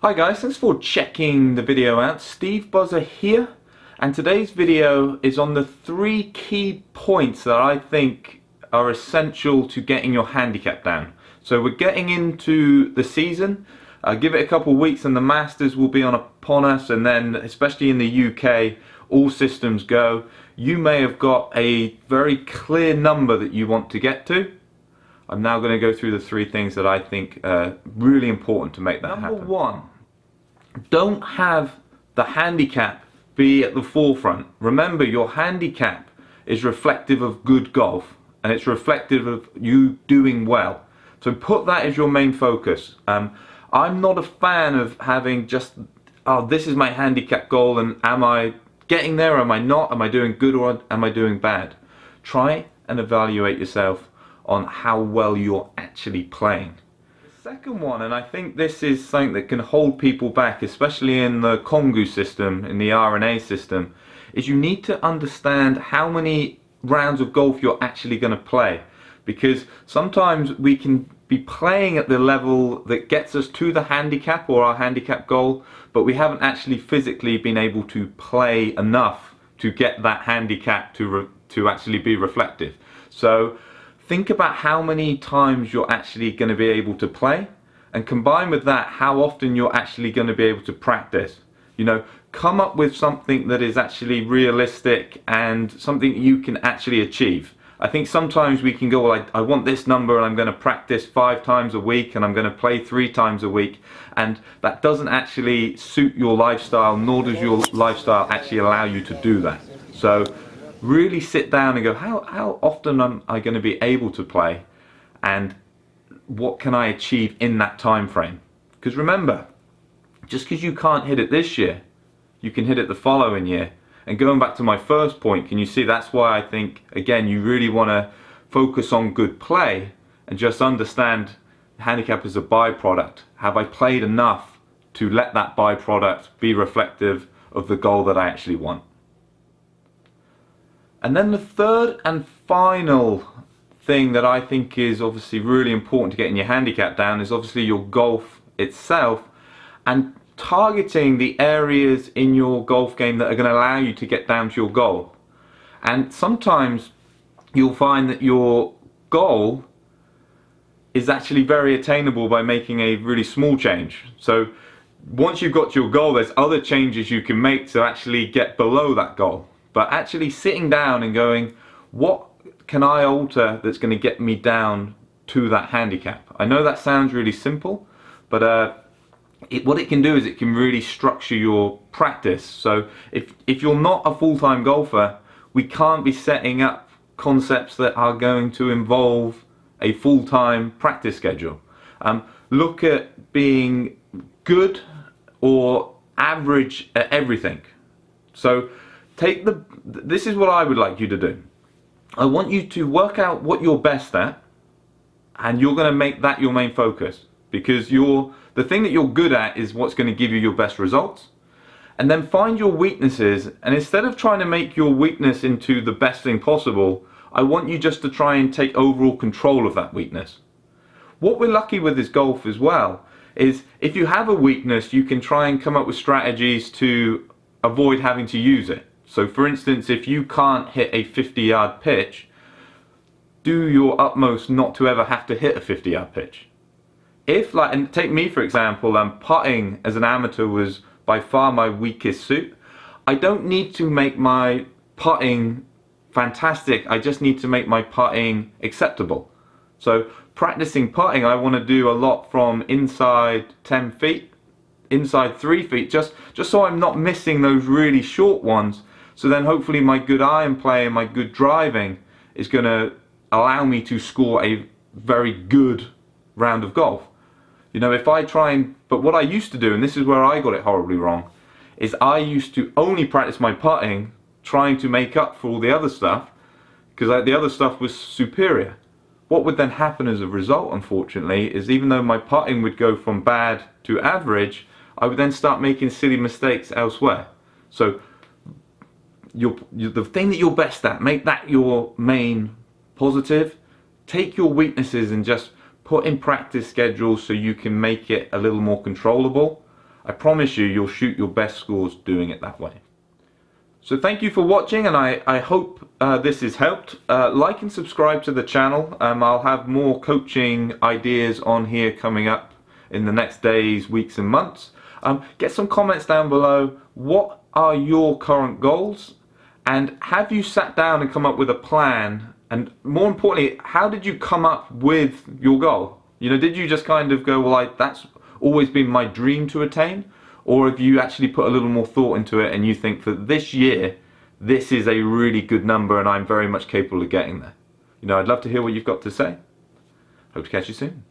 Hi guys, thanks for checking the video out. Steve Buzza here, and today's video is on the 3 key points that I think are essential to getting your handicap down. So we're getting into the season. Give it a couple of weeks and the Masters will be upon us, and then especially in the UK, all systems go. You may have got a very clear number that you want to get to. I'm now going to go through the 3 things that I think are really important to make that happen. Number 1. Don't have the handicap be at the forefront. Remember, your handicap is reflective of good golf, and it's reflective of you doing well. So put that as your main focus. I'm not a fan of having just, oh, this is my handicap goal, and am I getting there, or am I not? Am I doing good, or am I doing bad? Try and evaluate yourself on how well you're actually playing. Second one, and I think this is something that can hold people back, especially in the Kongu system, in the RNA system, is you need to understand how many rounds of golf you're actually going to play. Because sometimes we can be playing at the level that gets us to the handicap or our handicap goal, but we haven't actually physically been able to play enough to get that handicap to actually be reflective. So think about how many times you're actually going to be able to play, and combine with that how often you're actually going to be able to practice. You know, come up with something that is actually realistic and something that you can actually achieve. I think sometimes we can go, well, I want this number and I'm going to practice 5 times a week and I'm going to play 3 times a week, and that doesn't actually suit your lifestyle, nor does your lifestyle actually allow you to do that. So really sit down and go, how often am I going to be able to play, and what can I achieve in that time frame? Because remember, just because you can't hit it this year, you can hit it the following year. And going back to my first point, can you see that's why I think, again, you really want to focus on good play and just understand handicap as a byproduct. Have I played enough to let that byproduct be reflective of the goal that I actually want? And then the third and final thing that I think is obviously really important to getting your handicap down is obviously your golf itself, and targeting the areas in your golf game that are going to allow you to get down to your goal. And sometimes you'll find that your goal is actually very attainable by making a really small change. So once you've got to your goal, there's other changes you can make to actually get below that goal. But actually sitting down and going, what can I alter that's going to get me down to that handicap? I know that sounds really simple, but what it can do is it can really structure your practice. So if you're not a full-time golfer, we can't be setting up concepts that are going to involve a full-time practice schedule. Look at being good or average at everything. So this is what I would like you to do. I want you to work out what you're best at, and you're going to make that your main focus, because the thing that you're good at is what's going to give you your best results. And then find your weaknesses, and instead of trying to make your weakness into the best thing possible, I want you just to try and take overall control of that weakness. What we're lucky with this golf as well is if you have a weakness, you can try and come up with strategies to avoid having to use it. So for instance, if you can't hit a 50-yard pitch, do your utmost not to ever have to hit a 50-yard pitch. And take me for example, putting as an amateur was by far my weakest suit. I don't need to make my putting fantastic, I just need to make my putting acceptable. So practicing putting, I want to do a lot from inside 10 feet, inside 3 feet, just so I'm not missing those really short ones. So then hopefully my good iron play and my good driving is going to allow me to score a very good round of golf. You know, if I but what I used to do, and this is where I got it horribly wrong, is I used to only practice my putting, trying to make up for all the other stuff, because the other stuff was superior. What would then happen as a result, unfortunately, is even though my putting would go from bad to average, I would then start making silly mistakes elsewhere. So the thing that you're best at, make that your main positive. Take your weaknesses and just put in practice schedules so you can make it a little more controllable. I promise you, you'll shoot your best scores doing it that way. So thank you for watching, and I hope this has helped. Like and subscribe to the channel. I'll have more coaching ideas on here coming up in the next days, weeks and months. Get some comments down below. What are your current goals? And have you sat down and come up with a plan? And more importantly, how did you come up with your goal? You know, did you just kind of go, well, that's always been my dream to attain? Or have you actually put a little more thought into it and you think for this year, this is a really good number and I'm very much capable of getting there? You know, I'd love to hear what you've got to say. Hope to catch you soon.